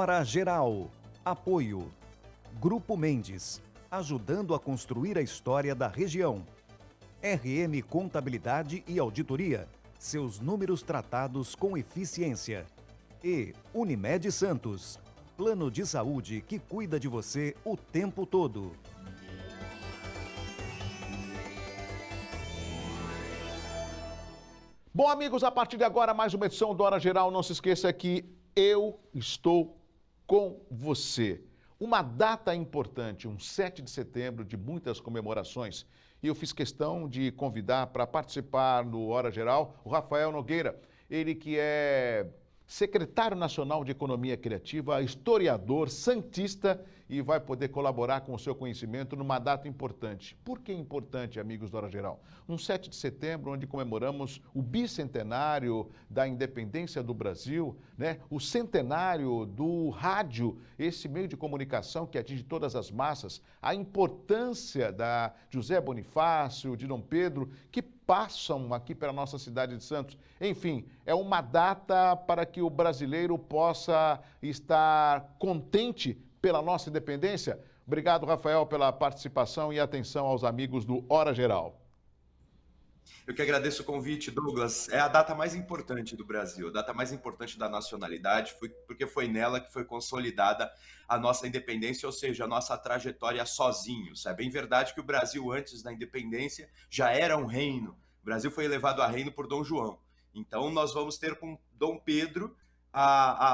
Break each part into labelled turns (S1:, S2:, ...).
S1: Hora Geral. Apoio. Grupo Mendes, ajudando a construir a história da região. RM Contabilidade e Auditoria, seus números tratados com eficiência. E Unimed Santos, plano de saúde que cuida de você o tempo todo.
S2: Bom, amigos, a partir de agora, mais uma edição do Hora Geral. Não se esqueça que eu estou com você. Uma data importante, um 7 de setembro, de muitas comemorações. E eu fiz questão de convidar para participar do Hora Geral o Rafael Nogueira, ele que é secretário nacional de Economia Criativa, historiador, santista e vai poder colaborar com o seu conhecimento numa data importante. Por que importante, amigos do Hora Geral? Um 7 de setembro, onde comemoramos o bicentenário da independência do Brasil, né? O centenário do rádio, esse meio de comunicação que atinge todas as massas, a importância da José Bonifácio, de Dom Pedro, que passam aqui pela nossa cidade de Santos. Enfim, é uma data para que o brasileiro possa estar contente pela nossa independência. Obrigado, Rafael, pela participação e atenção aos amigos do Hora Geral.
S3: Eu que agradeço o convite, Douglas. É a data mais importante do Brasil, a data mais importante da nacionalidade, porque foi nela que foi consolidada a nossa independência, ou seja, a nossa trajetória sozinhos. É bem verdade que o Brasil, antes da independência, já era um reino. O Brasil foi elevado a reino por Dom João. Então, nós vamos ter com Dom Pedro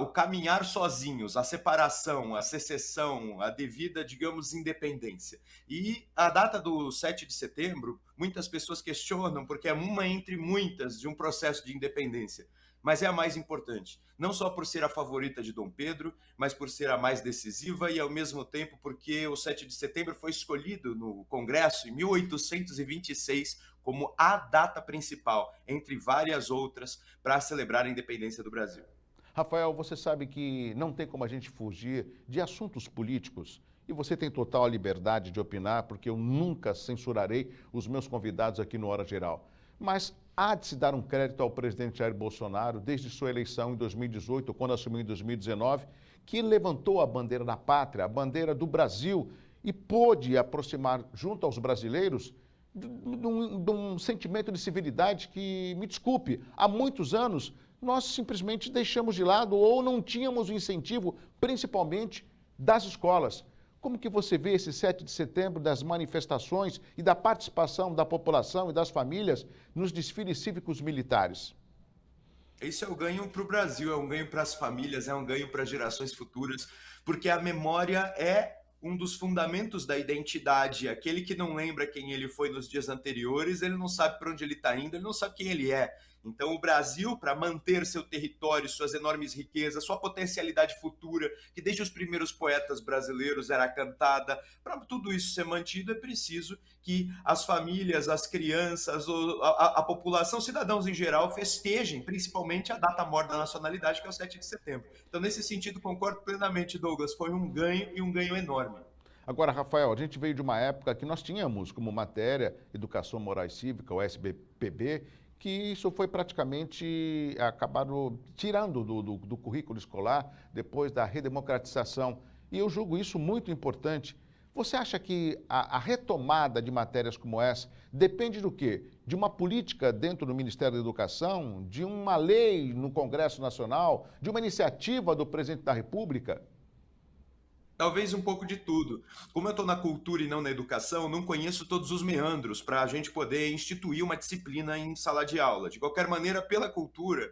S3: o caminhar sozinhos, a separação, a secessão, a devida, digamos, independência. E a data do 7 de setembro, muitas pessoas questionam, porque é uma entre muitas de um processo de independência, mas é a mais importante, não só por ser a favorita de Dom Pedro, mas por ser a mais decisiva e, ao mesmo tempo, porque o 7 de setembro foi escolhido no Congresso em 1826 como a data principal, entre várias outras, para celebrar a independência do Brasil.
S2: Rafael, você sabe que não tem como a gente fugir de assuntos políticos e você tem total liberdade de opinar, porque eu nunca censurarei os meus convidados aqui no Hora Geral. Mas há de se dar um crédito ao presidente Jair Bolsonaro, desde sua eleição em 2018, quando assumiu em 2019, que levantou a bandeira da pátria, a bandeira do Brasil, e pôde aproximar junto aos brasileiros de um sentimento de civilidade que, me desculpe, há muitos anos nós simplesmente deixamos de lado ou não tínhamos o incentivo, principalmente das escolas. Como que você vê esse 7 de setembro das manifestações e da participação da população e das famílias nos desfiles cívicos militares?
S3: Isso é um ganho para o Brasil, é um ganho para as famílias, é um ganho para gerações futuras, porque a memória é um dos fundamentos da identidade. Aquele que não lembra quem ele foi nos dias anteriores, ele não sabe para onde ele está indo, ele não sabe quem ele é. Então o Brasil, para manter seu território, suas enormes riquezas, sua potencialidade futura, que desde os primeiros poetas brasileiros era cantada, para tudo isso ser mantido é preciso que as famílias, as crianças, a população, cidadãos em geral, festejem principalmente a data maior da nacionalidade, que é o 7 de setembro. Então nesse sentido concordo plenamente, Douglas, foi um ganho e um ganho enorme.
S2: Agora, Rafael, a gente veio de uma época que nós tínhamos como matéria Educação Moral e Cívica, o SBPB, que isso foi praticamente acabado tirando do currículo escolar depois da redemocratização. E eu julgo isso muito importante. Você acha que a retomada de matérias como essa depende do quê? De uma política dentro do Ministério da Educação, de uma lei no Congresso Nacional, de uma iniciativa do Presidente da República?
S3: Talvez um pouco de tudo. Como eu estou na cultura e não na educação, não conheço todos os meandros para a gente poder instituir uma disciplina em sala de aula. De qualquer maneira, pela cultura,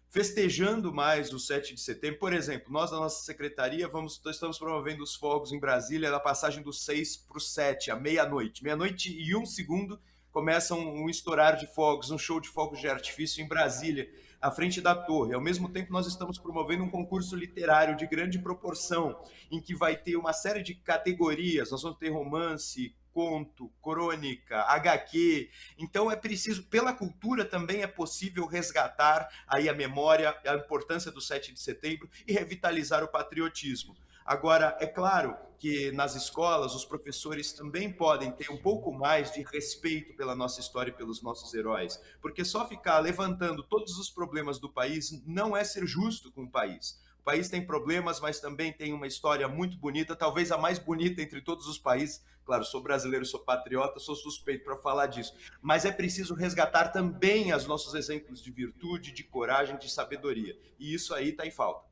S3: festejando mais o 7 de setembro, por exemplo, nós da nossa secretaria estamos promovendo os fogos em Brasília, da passagem do 6 para o 7, à meia-noite. Meia-noite e 1 segundo começa um estourar de fogos, um show de fogos de artifício em Brasília, à frente da torre. Ao mesmo tempo, nós estamos promovendo um concurso literário de grande proporção, em que vai ter uma série de categorias. Nós vamos ter romance, conto, crônica, HQ. Então é preciso, pela cultura também é possível resgatar aí a memória, a importância do 7 de setembro e revitalizar o patriotismo. Agora, é claro que nas escolas os professores também podem ter um pouco mais de respeito pela nossa história e pelos nossos heróis, porque só ficar levantando todos os problemas do país não é ser justo com o país. O país tem problemas, mas também tem uma história muito bonita, talvez a mais bonita entre todos os países. Claro, sou brasileiro, sou patriota, sou suspeito para falar disso. Mas é preciso resgatar também os nossos exemplos de virtude, de coragem, de sabedoria. E isso aí está em falta.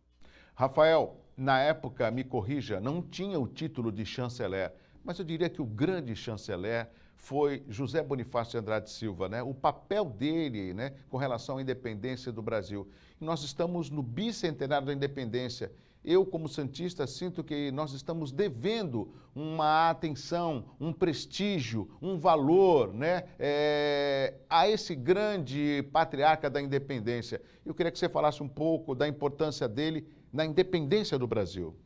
S2: Rafael, na época, me corrija, não tinha o título de chanceler, mas eu diria que o grande chanceler foi José Bonifácio de Andrade Silva, né? O papel dele, né, com relação à independência do Brasil. E nós estamos no bicentenário da independência. Eu, como santista, sinto que nós estamos devendo uma atenção, um prestígio, um valor, né, a esse grande patriarca da independência. Eu queria que você falasse um pouco da importância dele na independência do Brasil.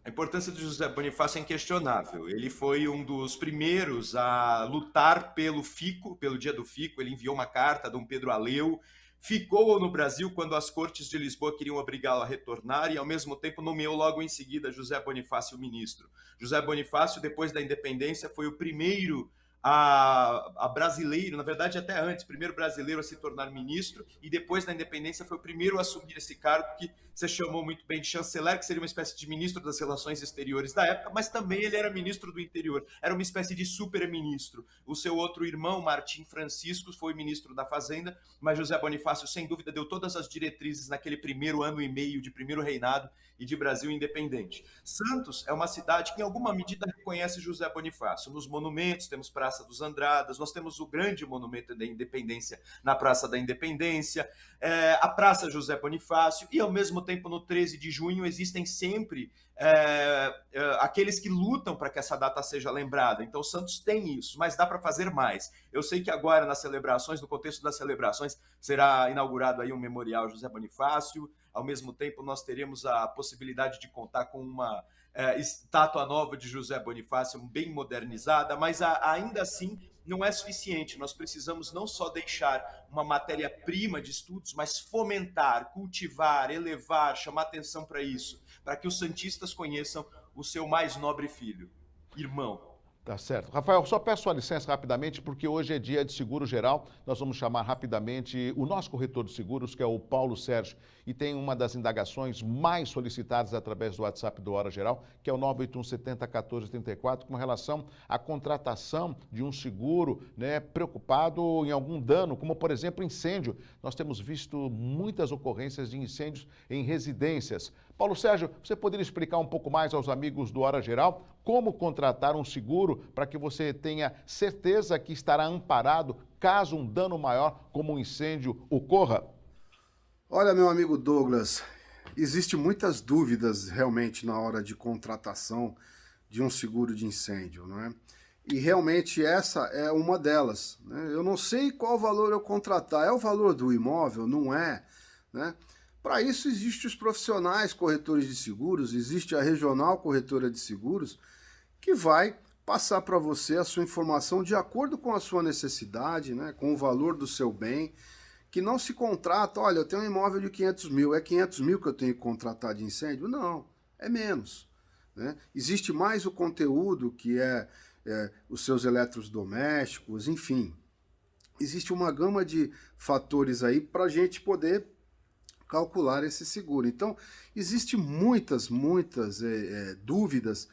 S3: A importância do José Bonifácio é inquestionável. Ele foi um dos primeiros a lutar pelo Fico, pelo Dia do Fico. Ele enviou uma carta a Dom Pedro Aleu, ficou no Brasil quando as cortes de Lisboa queriam obrigá-lo a retornar e, ao mesmo tempo, nomeou logo em seguida José Bonifácio ministro. José Bonifácio, depois da independência, foi o primeiro a brasileiro, na verdade até antes, primeiro brasileiro a se tornar ministro, e depois da independência foi o primeiro a assumir esse cargo que você chamou muito bem de chanceler, que seria uma espécie de ministro das relações exteriores da época, mas também ele era ministro do interior, era uma espécie de super-ministro. O seu outro irmão, Martim Francisco, foi ministro da Fazenda, mas José Bonifácio, sem dúvida, deu todas as diretrizes naquele primeiro ano e meio de primeiro reinado e de Brasil independente. Santos é uma cidade que, em alguma medida, reconhece José Bonifácio. Nos monumentos, temos Praça dos Andradas, nós temos o grande monumento da Independência na Praça da Independência, a Praça José Bonifácio, e, ao mesmo tempo, no 13 de junho, existem sempre aqueles que lutam para que essa data seja lembrada. Então, Santos tem isso, mas dá para fazer mais. Eu sei que agora, nas celebrações, no contexto das celebrações, será inaugurado aí um memorial José Bonifácio. Ao mesmo tempo, nós teremos a possibilidade de contar com uma estátua nova de José Bonifácio, bem modernizada, mas ainda assim não é suficiente. Nós precisamos não só deixar uma matéria-prima de estudos, mas fomentar, cultivar, elevar, chamar atenção para isso, para que os santistas conheçam o seu mais nobre filho, irmão.
S2: Tá certo. Rafael, só peço a licença rapidamente, porque hoje é dia de seguro geral. Nós vamos chamar rapidamente o nosso corretor de seguros, que é o Paulo Sérgio, e tem uma das indagações mais solicitadas através do WhatsApp do Hora Geral, que é o 981701434, com relação à contratação de um seguro, né, preocupado em algum dano, como, por exemplo, incêndio. Nós temos visto muitas ocorrências de incêndios em residências. Paulo Sérgio, você poderia explicar um pouco mais aos amigos do Hora Geral como contratar um seguro para que você tenha certeza que estará amparado caso um dano maior, como um incêndio, ocorra?
S4: Olha, meu amigo Douglas, existem muitas dúvidas realmente na hora de contratação de um seguro de incêndio, não é? E realmente essa é uma delas, né? Eu não sei qual valor eu contratar, é o valor do imóvel? Não é, né? Para isso existem os profissionais corretores de seguros, existe a regional corretora de seguros, que vai passar para você a sua informação de acordo com a sua necessidade, né, com o valor do seu bem, que não se contrata, olha, eu tenho um imóvel de 500 mil, é 500 mil que eu tenho que contratar de incêndio? Não, é menos, né? Existe mais o conteúdo, que é os seus eletrodomésticos, enfim. Existe uma gama de fatores aí para a gente poder calcular esse seguro. Então, existe muitas dúvidas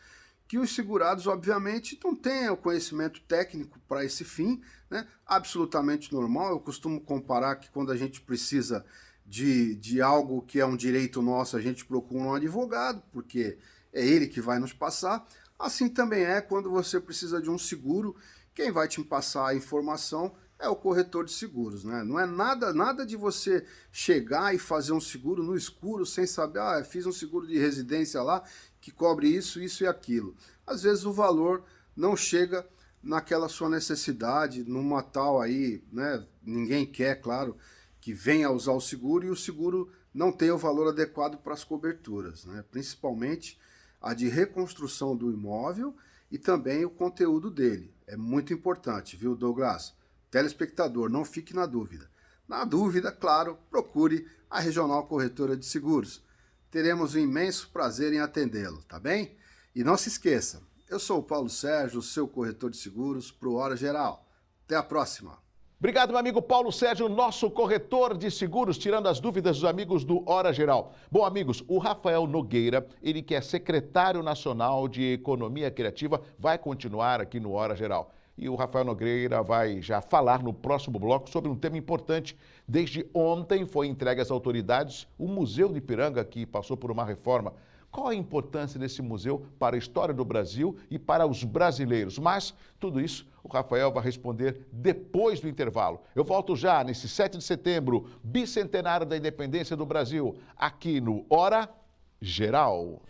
S4: que os segurados, obviamente, não têm o conhecimento técnico para esse fim, né? Absolutamente normal. Eu costumo comparar que quando a gente precisa de algo que é um direito nosso, a gente procura um advogado, porque é ele que vai nos passar. Assim também é quando você precisa de um seguro, quem vai te passar a informação é o corretor de seguros, né? Não é nada de você chegar e fazer um seguro no escuro sem saber, fiz um seguro de residência lá que cobre isso e aquilo. Às vezes o valor não chega naquela sua necessidade, numa tal aí, né? Ninguém quer, claro, que venha usar o seguro e o seguro não tem o valor adequado para as coberturas, né? Principalmente a de reconstrução do imóvel e também o conteúdo dele. É muito importante, viu, Douglas? Telespectador, não fique na dúvida. Na dúvida, claro, procure a Regional Corretora de Seguros. Teremos um imenso prazer em atendê-lo, tá bem? E não se esqueça, eu sou o Paulo Sérgio, seu corretor de seguros, pro Hora Geral. Até a próxima!
S2: Obrigado, meu amigo Paulo Sérgio, nosso corretor de seguros, tirando as dúvidas dos amigos do Hora Geral. Bom, amigos, o Rafael Nogueira, ele que é secretário nacional de Economia Criativa, vai continuar aqui no Hora Geral. E o Rafael Nogueira vai já falar no próximo bloco sobre um tema importante. Desde ontem foi entregue às autoridades o Museu do Ipiranga, que passou por uma reforma. Qual a importância desse museu para a história do Brasil e para os brasileiros? Mas tudo isso o Rafael vai responder depois do intervalo. Eu volto já nesse 7 de setembro, bicentenário da independência do Brasil, aqui no Hora Geral.